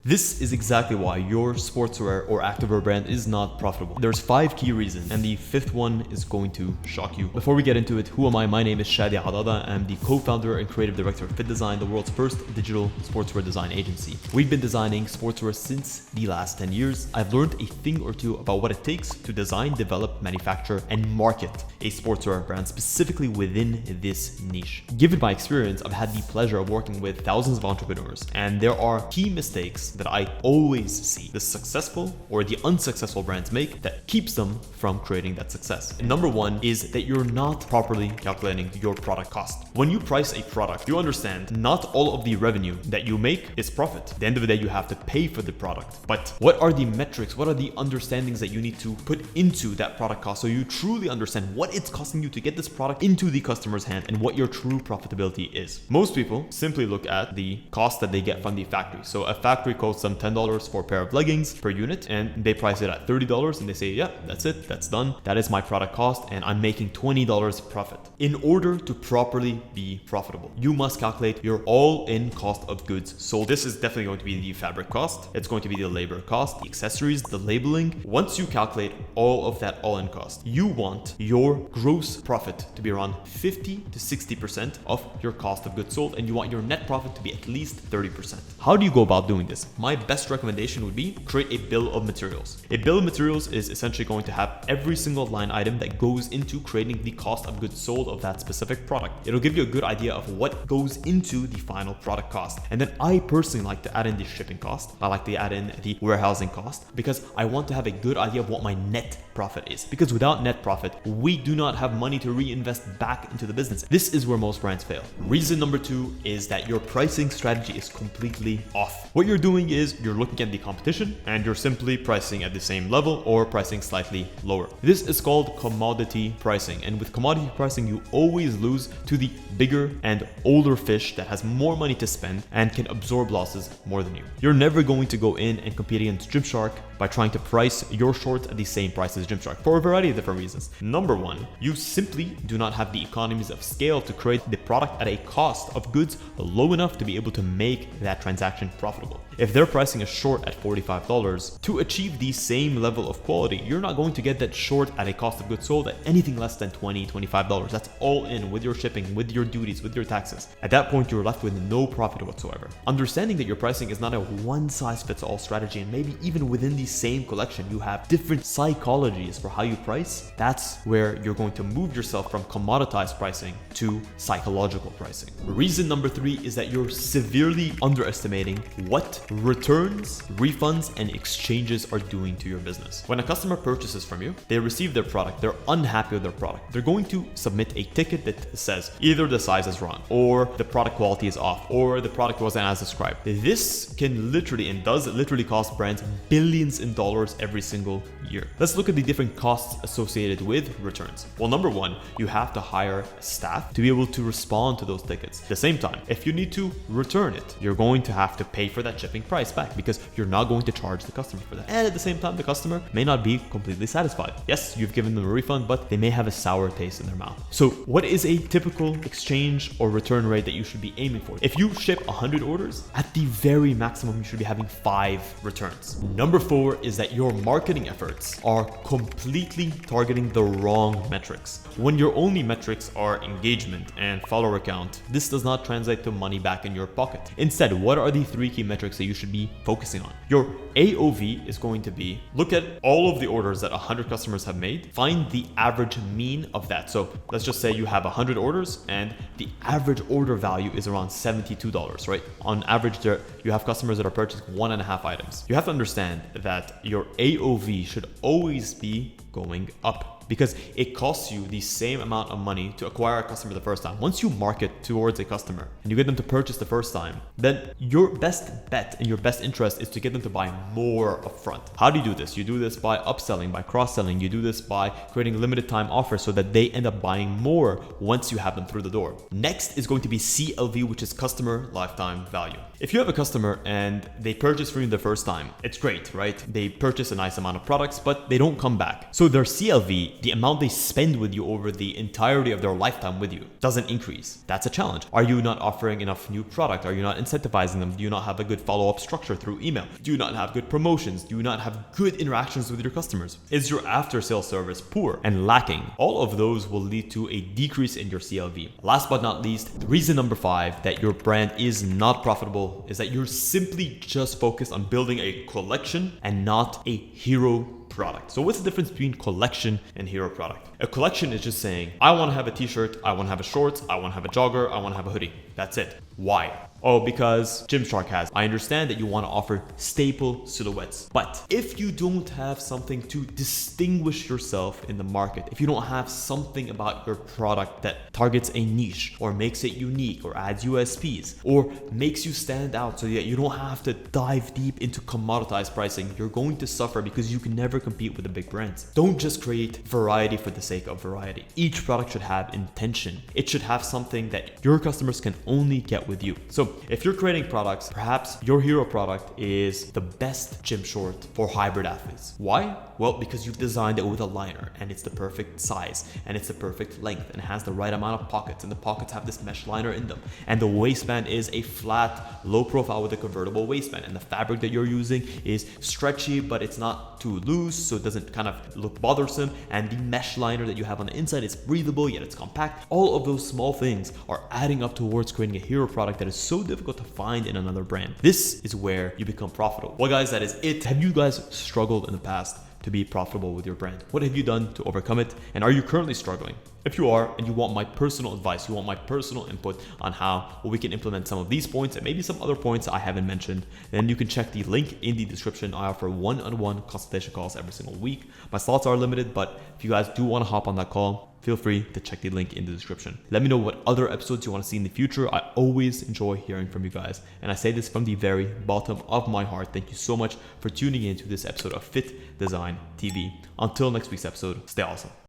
This is exactly why your sportswear or activewear brand is not profitable. There's 5 key reasons, and the 5th one is going to shock you. Before we get into it, who am I? My name is Shadi Adada. I'm the co-founder and creative director of Fittdesign, the world's first digital sportswear design agency. We've been designing sportswear since the last 10 years. I've learned a thing or two about what it takes to design, develop, manufacture, and market a sportswear brand specifically within this niche. Given my experience, I've had the pleasure of working with thousands of entrepreneurs, and there are key mistakes that I always see the successful or the unsuccessful brands make that keeps them from creating that success. And number one is that you're not properly calculating your product cost. When you price a product, you understand not all of the revenue that you make is profit. At the end of the day, you have to pay for the product. But what are the metrics? What are the understandings that you need to put into that product cost so you truly understand what it's costing you to get this product into the customer's hand and what your true profitability is? Most people simply look at the cost that they get from the factory. So a factory costs them $10 for a pair of leggings per unit, and they price it at $30 and they say, yeah, that's it, that's done. That is my product cost and I'm making $20 profit. In order to properly be profitable, you must calculate your all-in cost of goods sold. This is definitely going to be the fabric cost. It's going to be the labor cost, the accessories, the labeling. Once you calculate all of that all-in cost, you want your gross profit to be around 50 to 60% of your cost of goods sold, and you want your net profit to be at least 30%. How do you go about doing this? My best recommendation would be create a bill of materials. A bill of materials is essentially going to have every single line item that goes into creating the cost of goods sold of that specific product. It'll give you a good idea of what goes into the final product cost. And then I personally like to add in the shipping cost. I like to add in the warehousing cost because I want to have a good idea of what my net profit is. Because without net profit, we do not have money to reinvest back into the business. This is where most brands fail. Reason number 2 is that your pricing strategy is completely off. What you're doing is you're looking at the competition and you're simply pricing at the same level or pricing slightly lower. This is called commodity pricing. And with commodity pricing, you always lose to the bigger and older fish that has more money to spend and can absorb losses more than you. You're never going to go in and compete against Gymshark by trying to price your shorts at the same price as Gymshark for a variety of different reasons. Number one, you simply do not have the economies of scale to create the product at a cost of goods low enough to be able to make that transaction profitable. If they're pricing a short at $45, to achieve the same level of quality, you're not going to get that short at a cost of goods sold at anything less than $20, $25. That's all in with your shipping, with your duties, with your taxes. At that point, you're left with no profit whatsoever. Understanding that your pricing is not a one-size-fits-all strategy, and maybe even within the same collection, you have different psychologies for how you price, that's where you're going to move yourself from commoditized pricing to psychological pricing. Reason number 3 is that you're severely underestimating what returns, refunds, and exchanges are doing to your business. When a customer purchases from you, they receive their product, they're unhappy with their product. They're going to submit a ticket that says either the size is wrong, or the product quality is off, or the product wasn't as described. This can literally and does literally cost brands billions in dollars every single year. Let's look at the different costs associated with returns. Well, number 1, you have to hire staff to be able to respond to those tickets. At the same time, if you need to return it, you're going to have to pay for that shipping price back because you're not going to charge the customer for that. And at the same time, the customer may not be completely satisfied. Yes, you've given them a refund, but they may have a sour taste in their mouth. So what is a typical exchange or return rate that you should be aiming for? If you ship 100 orders, at the very maximum, you should be having 5 returns. Number 4 is that your marketing efforts are completely targeting the wrong metrics. When your only metrics are engagement and follower count, this does not translate to money back in your pocket. Instead, what are the 3 key metrics that you should be focusing on? Your AOV is going to be, look at all of the orders that 100 customers have made, find the average mean of that. So let's just say you have 100 orders and the average order value is around $72, right? On average, you have customers that are purchasing 1.5 items. You have to understand that your AOV should always be going up, because it costs you the same amount of money to acquire a customer the first time. Once you market towards a customer and you get them to purchase the first time, then your best bet and your best interest is to get them to buy more upfront. How do you do this? You do this by upselling, by cross-selling. You do this by creating limited time offers so that they end up buying more once you have them through the door. Next is going to be CLV, which is customer lifetime value. If you have a customer and they purchase from you the first time, it's great, right? They purchase a nice amount of products, but they don't come back. So their CLV the amount they spend with you over the entirety of their lifetime with you doesn't increase. That's a challenge. Are you not offering enough new product? Are you not incentivizing them? Do you not have a good follow-up structure through email? Do you not have good promotions? Do you not have good interactions with your customers? Is your after-sales service poor and lacking? All of those will lead to a decrease in your CLV. Last but not least, the reason number 5 that your brand is not profitable is that you're simply just focused on building a collection and not a hero product. So what's the difference between collection and hero product? A collection is just saying, I want to have a t-shirt, I want to have a shorts, I want to have a jogger, I want to have a hoodie. That's it. Why? Oh, because Gymshark has. I understand that you want to offer staple silhouettes, but if you don't have something to distinguish yourself in the market, if you don't have something about your product that targets a niche or makes it unique or adds USPs or makes you stand out so that you don't have to dive deep into commoditized pricing, you're going to suffer because you can never compete with the big brands. Don't just create variety for the sake of variety. Each product should have intention. It should have something that your customers can only get with you. So if you're creating products, perhaps your hero product is the best gym short for hybrid athletes. Why? Well, because you've designed it with a liner and it's the perfect size and it's the perfect length and it has the right amount of pockets and the pockets have this mesh liner in them. And the waistband is a flat, low profile with a convertible waistband. And the fabric that you're using is stretchy, but it's not too loose, so it doesn't kind of look bothersome. And the mesh liner that you have on the inside is breathable, yet it's compact. All of those small things are adding up towards creating a hero product that is so difficult to find in another brand. This is where you become profitable. Well, guys, that is it. Have you guys struggled in the past to be profitable with your brand? What have you done to overcome it? And are you currently struggling? If you are, and you want my personal advice, you want my personal input on how we can implement some of these points and maybe some other points I haven't mentioned, then you can check the link in the description. I offer one-on-one consultation calls every single week. My slots are limited, but if you guys do want to hop on that call, feel free to check the link in the description. Let me know what other episodes you want to see in the future. I always enjoy hearing from you guys. And I say this from the very bottom of my heart. Thank you so much for tuning in to this episode of Fit Design TV. Until next week's episode, stay awesome.